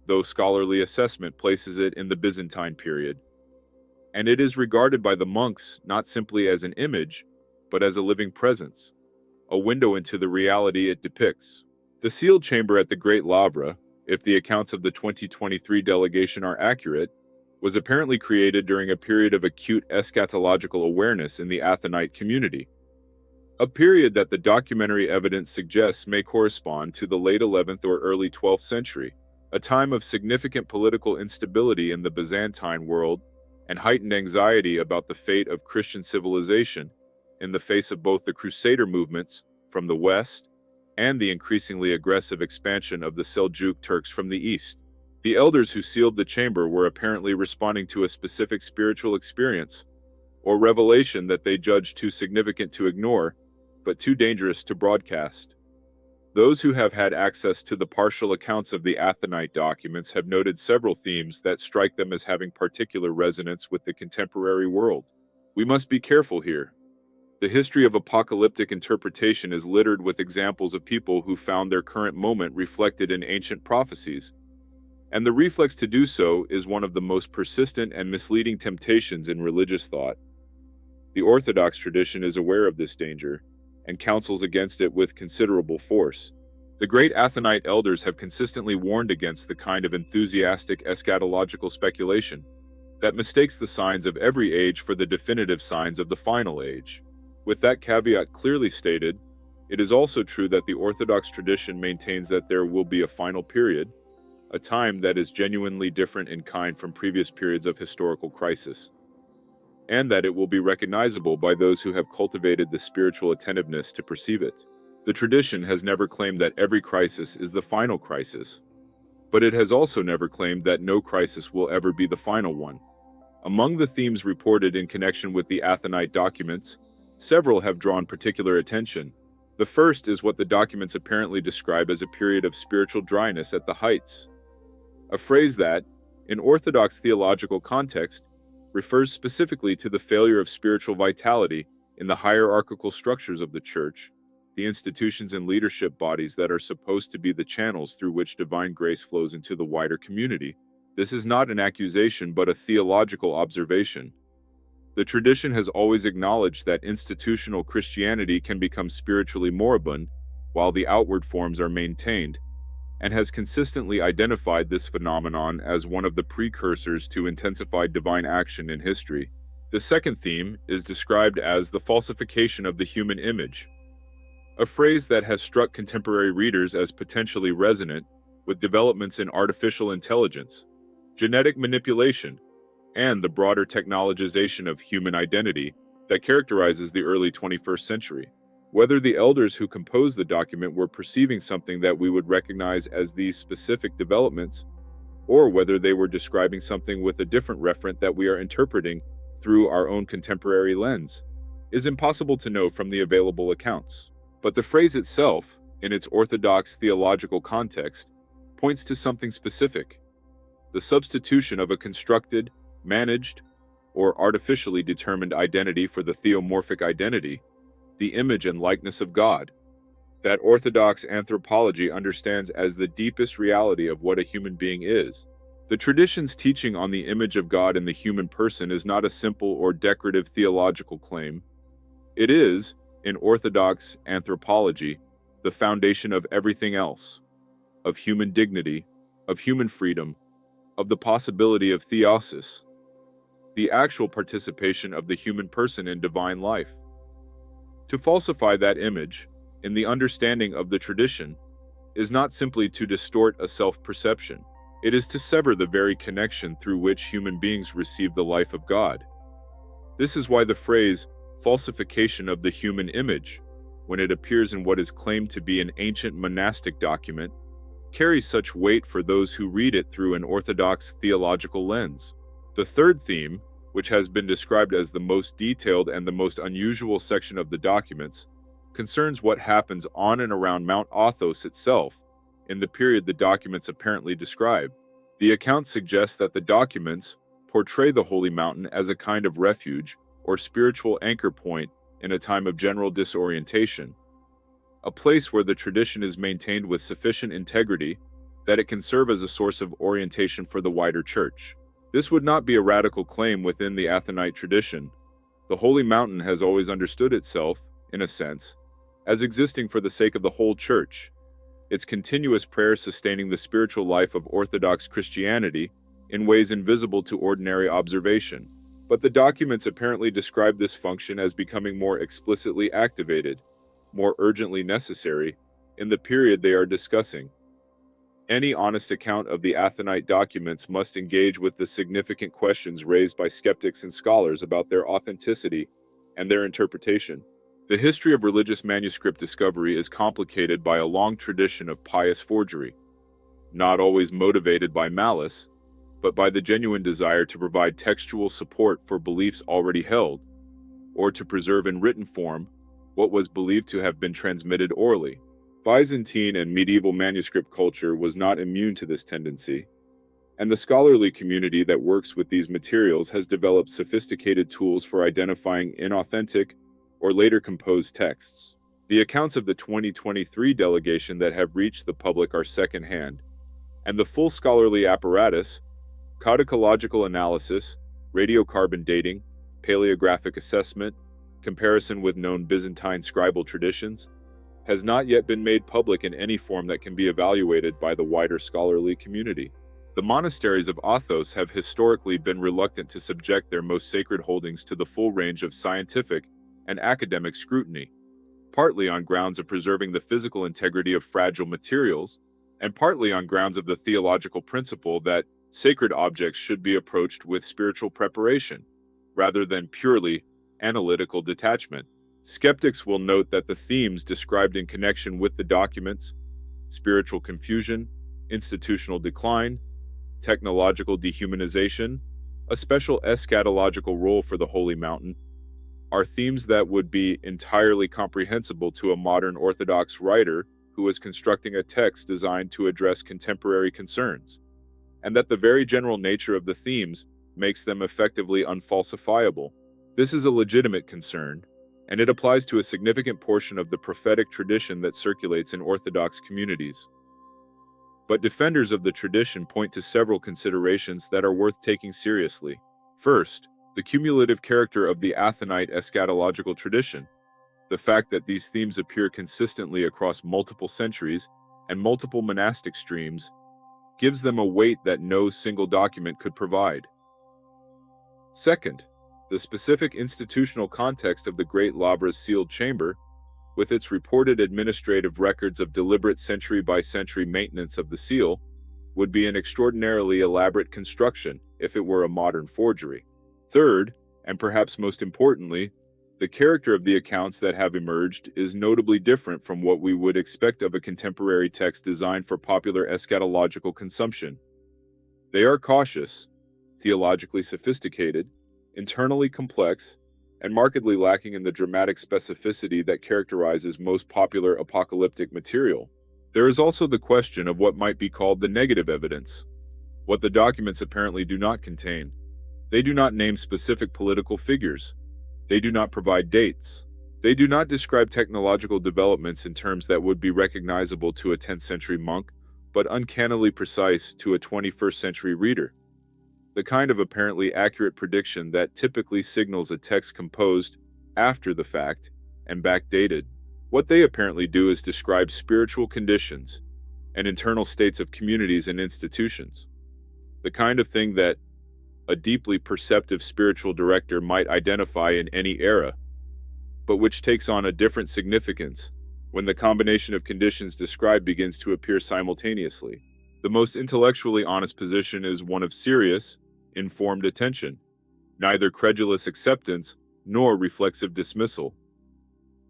though scholarly assessment places it in the Byzantine period. And it is regarded by the monks not simply as an image, but as a living presence, a window into the reality it depicts. The sealed chamber at the Great Lavra, if the accounts of the 2023 delegation are accurate, was apparently created during a period of acute eschatological awareness in the Athonite community, a period that the documentary evidence suggests may correspond to the late 11th or early 12th century, a time of significant political instability in the Byzantine world and heightened anxiety about the fate of Christian civilization in the face of both the Crusader movements from the west and the increasingly aggressive expansion of the Seljuk Turks from the east. The elders who sealed the chamber were apparently responding to a specific spiritual experience or revelation that they judged too significant to ignore, but too dangerous to broadcast. Those who have had access to the partial accounts of the Athonite documents have noted several themes that strike them as having particular resonance with the contemporary world. We must be careful here. The history of apocalyptic interpretation is littered with examples of people who found their current moment reflected in ancient prophecies, and the reflex to do so is one of the most persistent and misleading temptations in religious thought. The Orthodox tradition is aware of this danger and counsels against it with considerable force. The great Athonite elders have consistently warned against the kind of enthusiastic eschatological speculation that mistakes the signs of every age for the definitive signs of the final age. With that caveat clearly stated, it is also true that the Orthodox tradition maintains that there will be a final period, a time that is genuinely different in kind from previous periods of historical crisis. and that it will be recognizable by those who have cultivated the spiritual attentiveness to perceive it. The tradition has never claimed that every crisis is the final crisis, but it has also never claimed that no crisis will ever be the final one. Among the themes reported in connection with the Athonite documents, several have drawn particular attention. The first is what the documents apparently describe as a period of spiritual dryness at the heights, a phrase that, in Orthodox theological context, refers specifically to the failure of spiritual vitality in the hierarchical structures of the Church, the institutions and leadership bodies that are supposed to be the channels through which divine grace flows into the wider community. This is not an accusation but a theological observation. The tradition has always acknowledged that institutional Christianity can become spiritually moribund while the outward forms are maintained, and has consistently identified this phenomenon as one of the precursors to intensified divine action in history. The second theme is described as the falsification of the human image, a phrase that has struck contemporary readers as potentially resonant with developments in artificial intelligence, genetic manipulation, and the broader technologization of human identity that characterizes the early 21st century. Whether the elders who composed the document were perceiving something that we would recognize as these specific developments, or whether they were describing something with a different referent that we are interpreting through our own contemporary lens, is impossible to know from the available accounts. But the phrase itself, in its orthodox theological context, points to something specific: the substitution of a constructed, managed, or artificially determined identity for the theomorphic identity, the image and likeness of God, that Orthodox anthropology understands as the deepest reality of what a human being is. The tradition's teaching on the image of God in the human person is not a simple or decorative theological claim. It is, in Orthodox anthropology, the foundation of everything else, of human dignity, of human freedom, of the possibility of theosis, the actual participation of the human person in divine life. To falsify that image, in the understanding of the tradition, is not simply to distort a self-perception. It is to sever the very connection through which human beings receive the life of God. This is why the phrase, falsification of the human image, when it appears in what is claimed to be an ancient monastic document, carries such weight for those who read it through an orthodox theological lens. The third theme, which has been described as the most detailed and the most unusual section of the documents, concerns what happens on and around Mount Athos itself, in the period the documents apparently describe. The accounts suggest that the documents portray the holy mountain as a kind of refuge or spiritual anchor point in a time of general disorientation, a place where the tradition is maintained with sufficient integrity that it can serve as a source of orientation for the wider church. This would not be a radical claim within the Athonite tradition. The holy mountain has always understood itself, in a sense, as existing for the sake of the whole church, its continuous prayer sustaining the spiritual life of Orthodox Christianity in ways invisible to ordinary observation. But the documents apparently describe this function as becoming more explicitly activated, more urgently necessary, in the period they are discussing. Any honest account of the Athonite documents must engage with the significant questions raised by skeptics and scholars about their authenticity and their interpretation. The history of religious manuscript discovery is complicated by a long tradition of pious forgery, not always motivated by malice, but by the genuine desire to provide textual support for beliefs already held, or to preserve in written form what was believed to have been transmitted orally. Byzantine and medieval manuscript culture was not immune to this tendency, and the scholarly community that works with these materials has developed sophisticated tools for identifying inauthentic or later composed texts. The accounts of the 2023 delegation that have reached the public are secondhand, and the full scholarly apparatus, codicological analysis, radiocarbon dating, paleographic assessment, comparison with known Byzantine scribal traditions, has not yet been made public in any form that can be evaluated by the wider scholarly community. The monasteries of Athos have historically been reluctant to subject their most sacred holdings to the full range of scientific and academic scrutiny, partly on grounds of preserving the physical integrity of fragile materials, and partly on grounds of the theological principle that sacred objects should be approached with spiritual preparation. rather than purely analytical detachment. Skeptics will note that the themes described in connection with the documents, spiritual confusion, institutional decline, technological dehumanization, a special eschatological role for the Holy Mountain, are themes that would be entirely comprehensible to a modern Orthodox writer who is constructing a text designed to address contemporary concerns, and that the very general nature of the themes makes them effectively unfalsifiable. This is a legitimate concern, and it applies to a significant portion of the prophetic tradition that circulates in Orthodox communities. But defenders of the tradition point to several considerations that are worth taking seriously. First, the cumulative character of the Athonite eschatological tradition. The fact that these themes appear consistently across multiple centuries and multiple monastic streams gives them a weight that no single document could provide. Second, the specific institutional context of the Great Labra's sealed chamber, with its reported administrative records of deliberate century-by-century maintenance of the seal, would be an extraordinarily elaborate construction if it were a modern forgery. Third, and perhaps most importantly, the character of the accounts that have emerged is notably different from what we would expect of a contemporary text designed for popular eschatological consumption. They are cautious, theologically sophisticated, internally complex, and markedly lacking in the dramatic specificity that characterizes most popular apocalyptic material. There is also the question of what might be called the negative evidence, what the documents apparently do not contain. They do not name specific political figures. They do not provide dates. They do not describe technological developments in terms that would be recognizable to a 10th century monk, but uncannily precise to a 21st century reader. The kind of apparently accurate prediction that typically signals a text composed after the fact and backdated. What they apparently do is describe spiritual conditions and internal states of communities and institutions. The kind of thing that a deeply perceptive spiritual director might identify in any era, but which takes on a different significance when the combination of conditions described begins to appear simultaneously. The most intellectually honest position is one of serious, informed attention, neither credulous acceptance nor reflexive dismissal.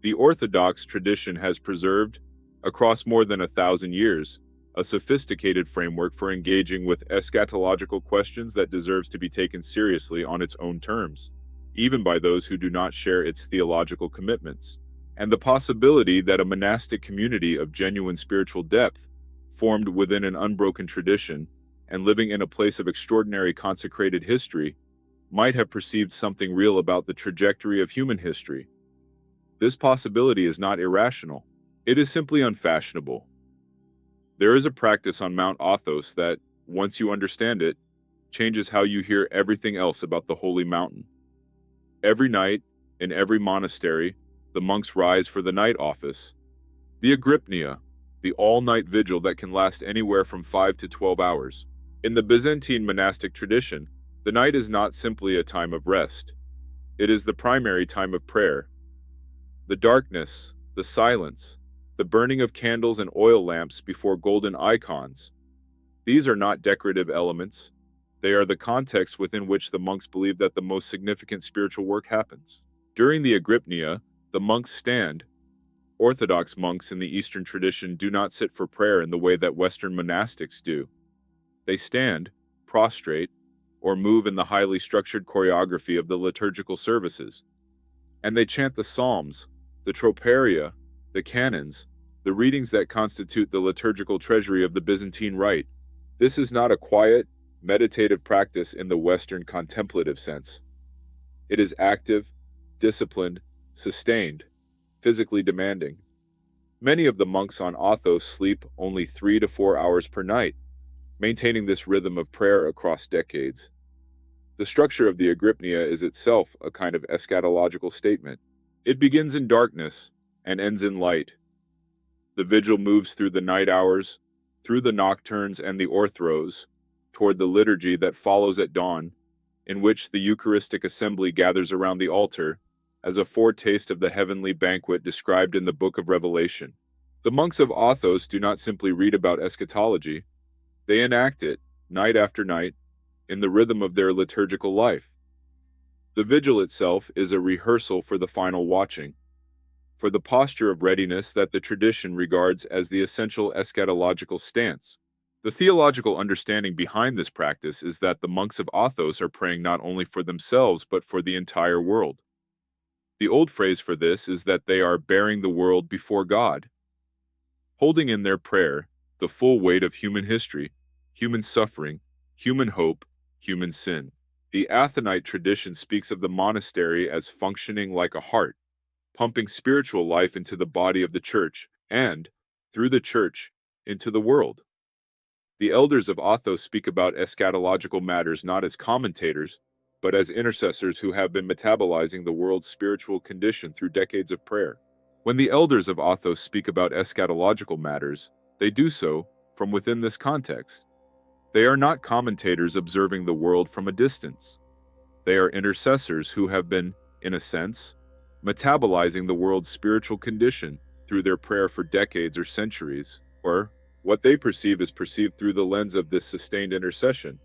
The Orthodox tradition has preserved, across more than 1,000 years, a sophisticated framework for engaging with eschatological questions that deserves to be taken seriously on its own terms, even by those who do not share its theological commitments. And the possibility that a monastic community of genuine spiritual depth, formed within an unbroken tradition, and living in a place of extraordinary consecrated history, might have perceived something real about the trajectory of human history. This possibility is not irrational. It is simply unfashionable. There is a practice on Mount Athos that, once you understand it, changes how you hear everything else about the Holy Mountain. Every night, in every monastery, the monks rise for the night office, the agrypnia, the all-night vigil that can last anywhere from 5 to 12 hours. In the Byzantine monastic tradition, the night is not simply a time of rest. It is the primary time of prayer. The darkness, the silence, the burning of candles and oil lamps before golden icons. These are not decorative elements. They are the context within which the monks believe that the most significant spiritual work happens. During the agrypnia, the monks stand. Orthodox monks in the Eastern tradition do not sit for prayer in the way that Western monastics do. They stand, prostrate, or move in the highly structured choreography of the liturgical services. And they chant the psalms, the troparia, the canons, the readings that constitute the liturgical treasury of the Byzantine rite. This is not a quiet, meditative practice in the Western contemplative sense. It is active, disciplined, sustained, physically demanding. Many of the monks on Athos sleep only 3 to 4 hours per night, maintaining this rhythm of prayer across decades. The structure of the agrypnia is itself a kind of eschatological statement. It begins in darkness and ends in light. The vigil moves through the night hours, through the nocturnes and the orthros, toward the liturgy that follows at dawn, in which the Eucharistic assembly gathers around the altar as a foretaste of the heavenly banquet described in the Book of Revelation. The monks of Athos do not simply read about eschatology. They enact it, night after night, in the rhythm of their liturgical life. The vigil itself is a rehearsal for the final watching, for the posture of readiness that the tradition regards as the essential eschatological stance. The theological understanding behind this practice is that the monks of Athos are praying not only for themselves but for the entire world. The old phrase for this is that they are bearing the world before God, holding in their prayer the full weight of human history, human suffering, human hope, human sin. The Athonite tradition speaks of the monastery as functioning like a heart, pumping spiritual life into the body of the church and, through the church, into the world. The elders of Athos speak about eschatological matters not as commentators, but as intercessors who have been metabolizing the world's spiritual condition through decades of prayer. When the elders of Athos speak about eschatological matters, they do so from within this context. They are not commentators observing the world from a distance. They are intercessors who have been, in a sense, metabolizing the world's spiritual condition through their prayer for decades or centuries, or what they perceive is perceived through the lens of this sustained intercession,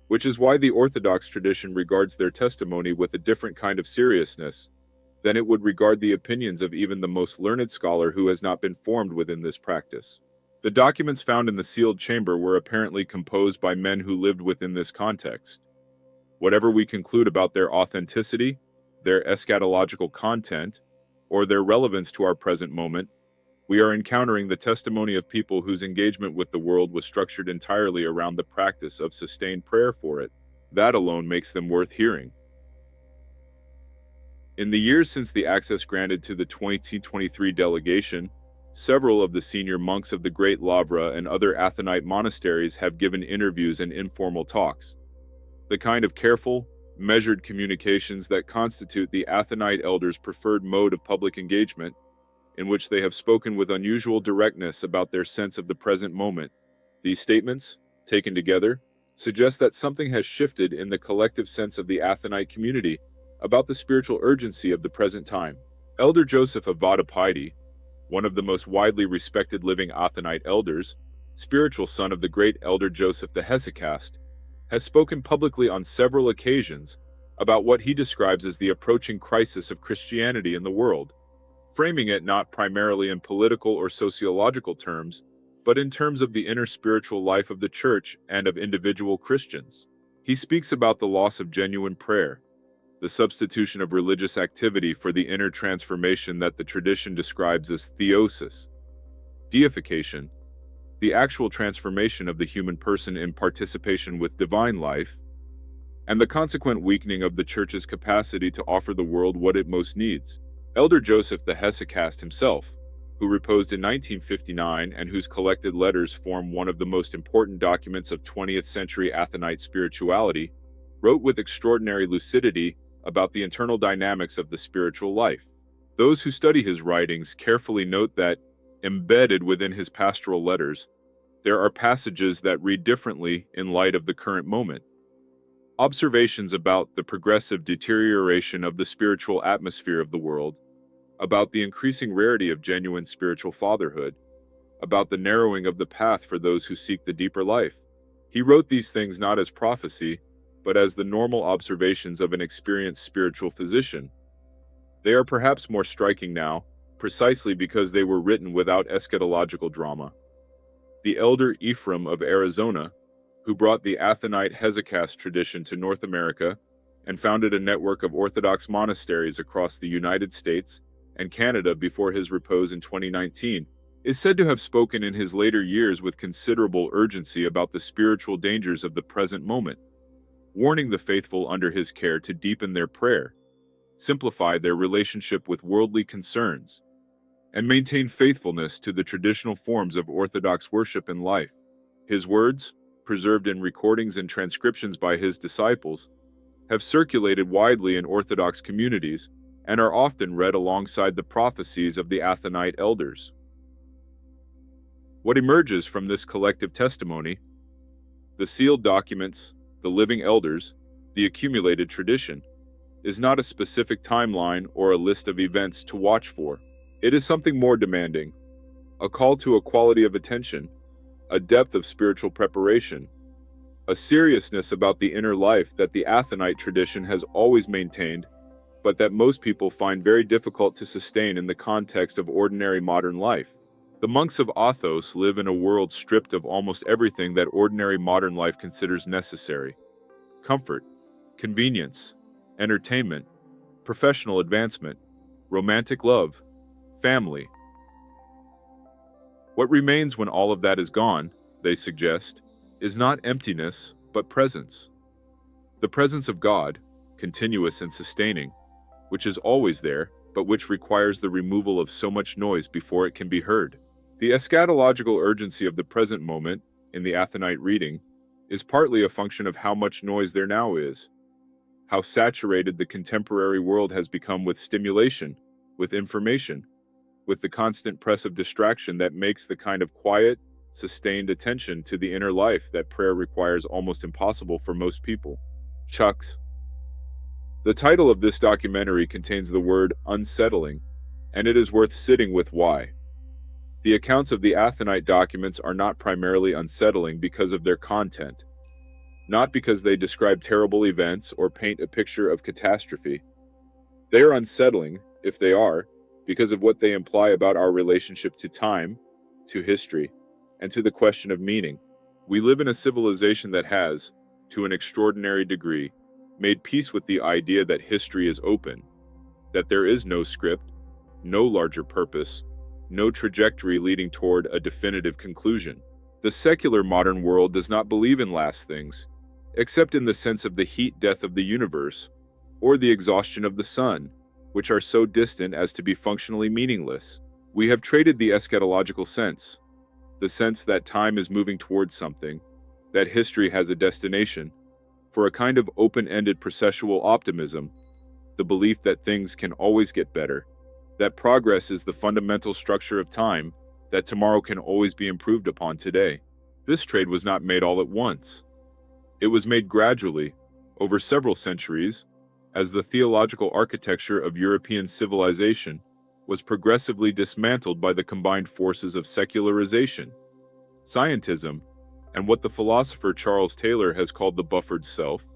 which is why the Orthodox tradition regards their testimony with a different kind of seriousness than it would regard the opinions of even the most learned scholar who has not been formed within this practice. The documents found in the sealed chamber were apparently composed by men who lived within this context. Whatever we conclude about their authenticity, their eschatological content, or their relevance to our present moment, we are encountering the testimony of people whose engagement with the world was structured entirely around the practice of sustained prayer for it. That alone makes them worth hearing. In the years since the access granted to the 2023 delegation, several of the senior monks of the Great Lavra and other Athonite monasteries have given interviews and informal talks. The kind of careful, measured communications that constitute the Athonite elders' preferred mode of public engagement, in which they have spoken with unusual directness about their sense of the present moment. These statements, taken together, suggest that something has shifted in the collective sense of the Athonite community about the spiritual urgency of the present time. Elder Joseph of Vadapaidi, one of the most widely respected living Athonite elders, spiritual son of the great elder Joseph the Hesychast, has spoken publicly on several occasions about what he describes as the approaching crisis of Christianity in the world, framing it not primarily in political or sociological terms, but in terms of the inner spiritual life of the Church and of individual Christians. He speaks about the loss of genuine prayer, the substitution of religious activity for the inner transformation that the tradition describes as theosis, deification, the actual transformation of the human person in participation with divine life, and the consequent weakening of the Church's capacity to offer the world what it most needs. Elder Joseph the Hesychast himself, who reposed in 1959 and whose collected letters form one of the most important documents of 20th century Athonite spirituality, wrote with extraordinary lucidity about the internal dynamics of the spiritual life. Those who study his writings carefully note that, embedded within his pastoral letters, there are passages that read differently in light of the current moment. Observations about the progressive deterioration of the spiritual atmosphere of the world, about the increasing rarity of genuine spiritual fatherhood, about the narrowing of the path for those who seek the deeper life. He wrote these things not as prophecy, but as the normal observations of an experienced spiritual physician. They are perhaps more striking now, precisely because they were written without eschatological drama. The elder Ephraim of Arizona, who brought the Athonite Hesychast tradition to North America and founded a network of Orthodox monasteries across the United States and Canada before his repose in 2019, is said to have spoken in his later years with considerable urgency about the spiritual dangers of the present moment, warning the faithful under his care to deepen their prayer, simplify their relationship with worldly concerns, and maintain faithfulness to the traditional forms of Orthodox worship and life. His words, preserved in recordings and transcriptions by his disciples, have circulated widely in Orthodox communities and are often read alongside the prophecies of the Athonite elders. What emerges from this collective testimony, the sealed documents, the living elders, the accumulated tradition, is not a specific timeline or a list of events to watch for. It is something more demanding, a call to a quality of attention, a depth of spiritual preparation, a seriousness about the inner life that the Athonite tradition has always maintained, but that most people find very difficult to sustain in the context of ordinary modern life. The monks of Athos live in a world stripped of almost everything that ordinary modern life considers necessary: comfort, convenience, entertainment, professional advancement, romantic love, family. What remains when all of that is gone, they suggest, is not emptiness, but presence. The presence of God, continuous and sustaining, which is always there, but which requires the removal of so much noise before it can be heard. The eschatological urgency of the present moment, in the Athonite reading, is partly a function of how much noise there now is, how saturated the contemporary world has become with stimulation, with information, with the constant press of distraction that makes the kind of quiet, sustained attention to the inner life that prayer requires almost impossible for most people. Chucks. The title of this documentary contains the word unsettling, and it is worth sitting with why. The accounts of the Athonite documents are not primarily unsettling because of their content, not because they describe terrible events or paint a picture of catastrophe. They are unsettling, if they are, because of what they imply about our relationship to time, to history, and to the question of meaning. We live in a civilization that has, to an extraordinary degree, made peace with the idea that history is open, that there is no script, no larger purpose, no trajectory leading toward a definitive conclusion. The secular modern world does not believe in last things, except in the sense of the heat death of the universe, or the exhaustion of the sun, which are so distant as to be functionally meaningless. We have traded the eschatological sense, the sense that time is moving towards something, that history has a destination, for a kind of open-ended processual optimism, the belief that things can always get better, that progress is the fundamental structure of time, that tomorrow can always be improved upon today. This trade was not made all at once. It was made gradually, over several centuries, as the theological architecture of European civilization was progressively dismantled by the combined forces of secularization, scientism, and what the philosopher Charles Taylor has called the buffered self,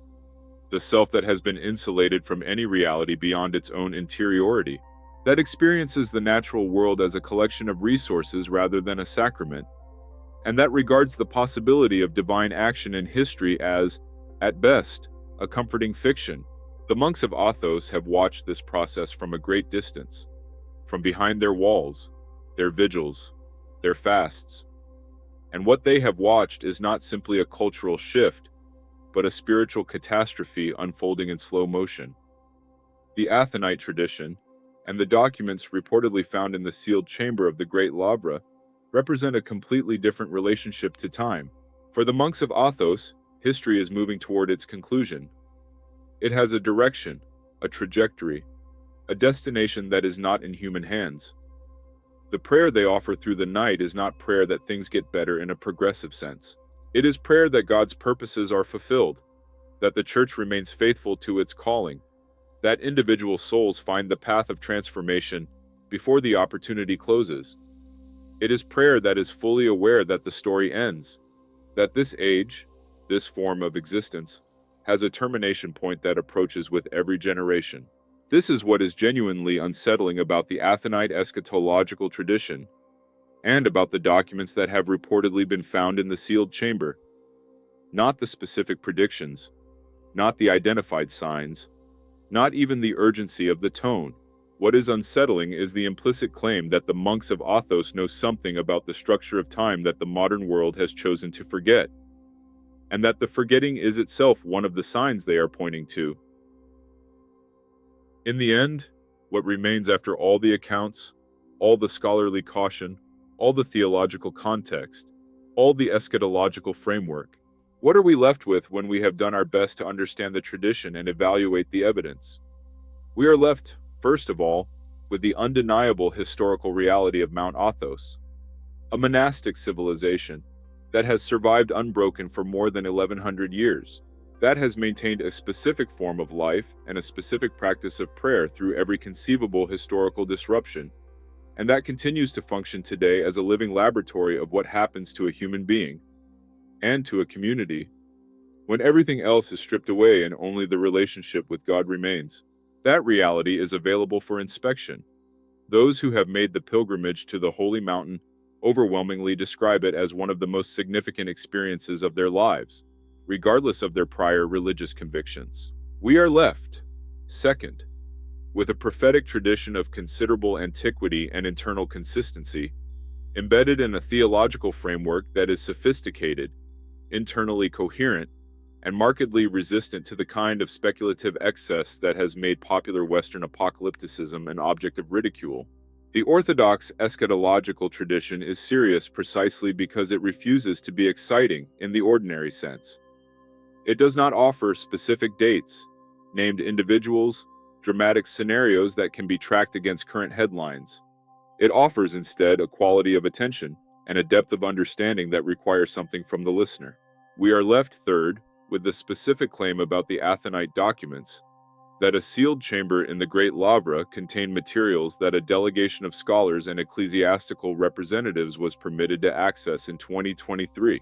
the self that has been insulated from any reality beyond its own interiority, that experiences the natural world as a collection of resources rather than a sacrament, and that regards the possibility of divine action in history as, at best, a comforting fiction. The monks of Athos have watched this process from a great distance, from behind their walls, their vigils, their fasts. And what they have watched is not simply a cultural shift, but a spiritual catastrophe unfolding in slow motion. The Athonite tradition, and the documents reportedly found in the sealed chamber of the Great Lavra, represent a completely different relationship to time. For the monks of Athos, history is moving toward its conclusion. It has a direction, a trajectory, a destination that is not in human hands. The prayer they offer through the night is not prayer that things get better in a progressive sense. It is prayer that God's purposes are fulfilled, that the church remains faithful to its calling, that individual souls find the path of transformation before the opportunity closes. It is prayer that is fully aware that the story ends, that this age, this form of existence, has a termination point that approaches with every generation. This is what is genuinely unsettling about the Athonite eschatological tradition, and about the documents that have reportedly been found in the sealed chamber. Not the specific predictions, not the identified signs, not even the urgency of the tone. What is unsettling is the implicit claim that the monks of Athos know something about the structure of time that the modern world has chosen to forget, and that the forgetting is itself one of the signs they are pointing to. In the end, what remains after all the accounts, all the scholarly caution, all the theological context, all the eschatological framework, what are we left with when we have done our best to understand the tradition and evaluate the evidence? We are left, first of all, with the undeniable historical reality of Mount Athos, a monastic civilization that has survived unbroken for more than 1100 years, that has maintained a specific form of life and a specific practice of prayer through every conceivable historical disruption, and that continues to function today as a living laboratory of what happens to a human being, and to a community, when everything else is stripped away and only the relationship with God remains. That reality is available for inspection. Those who have made the pilgrimage to the holy mountain overwhelmingly describe it as one of the most significant experiences of their lives, regardless of their prior religious convictions. We are left, second, with a prophetic tradition of considerable antiquity and internal consistency, embedded in a theological framework that is sophisticated, internally coherent, and markedly resistant to the kind of speculative excess that has made popular Western apocalypticism an object of ridicule. The Orthodox eschatological tradition is serious precisely because it refuses to be exciting in the ordinary sense. It does not offer specific dates, named individuals, dramatic scenarios that can be tracked against current headlines. It offers instead a quality of attention and a depth of understanding that require something from the listener. We are left, third, with the specific claim about the Athonite documents, that a sealed chamber in the Great Lavra contained materials that a delegation of scholars and ecclesiastical representatives was permitted to access in 2023,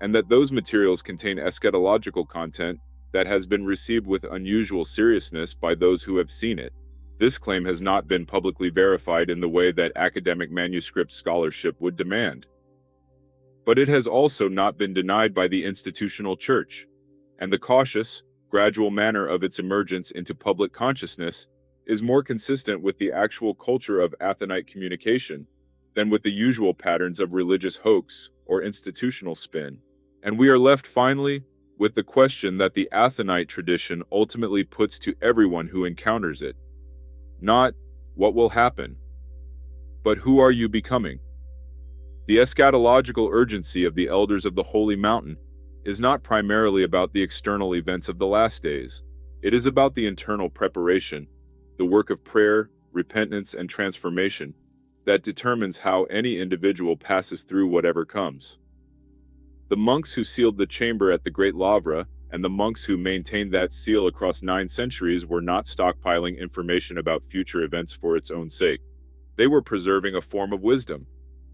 and that those materials contain eschatological content that has been received with unusual seriousness by those who have seen it. This claim has not been publicly verified in the way that academic manuscript scholarship would demand. But it has also not been denied by the institutional church, and the cautious, gradual manner of its emergence into public consciousness is more consistent with the actual culture of Athonite communication than with the usual patterns of religious hoax or institutional spin. And we are left finally with the question that the Athonite tradition ultimately puts to everyone who encounters it. Not, what will happen, but who are you becoming? The eschatological urgency of the elders of the Holy Mountain is not primarily about the external events of the last days. It is about the internal preparation, the work of prayer, repentance, and transformation that determines how any individual passes through whatever comes. The monks who sealed the chamber at the Great Lavra and the monks who maintained that seal across 9 centuries were not stockpiling information about future events for its own sake. They were preserving a form of wisdom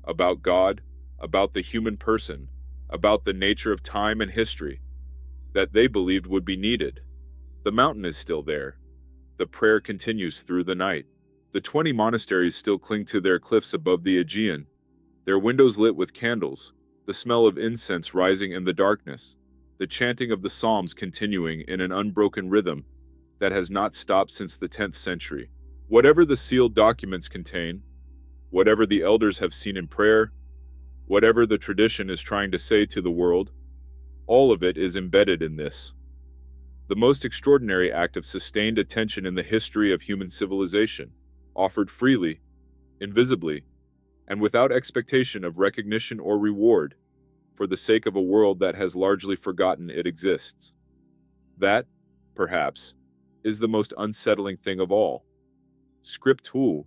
about God, about the human person, about the nature of time and history, that they believed would be needed. The mountain is still there. The prayer continues through the night. The 20 monasteries still cling to their cliffs above the Aegean, their windows lit with candles, the smell of incense rising in the darkness, the chanting of the psalms continuing in an unbroken rhythm that has not stopped since the 10th century. Whatever the sealed documents contain, whatever the elders have seen in prayer, whatever the tradition is trying to say to the world, all of it is embedded in this. The most extraordinary act of sustained attention in the history of human civilization, offered freely, invisibly, and without expectation of recognition or reward, for the sake of a world that has largely forgotten it exists. That, perhaps, is the most unsettling thing of all. Scriptul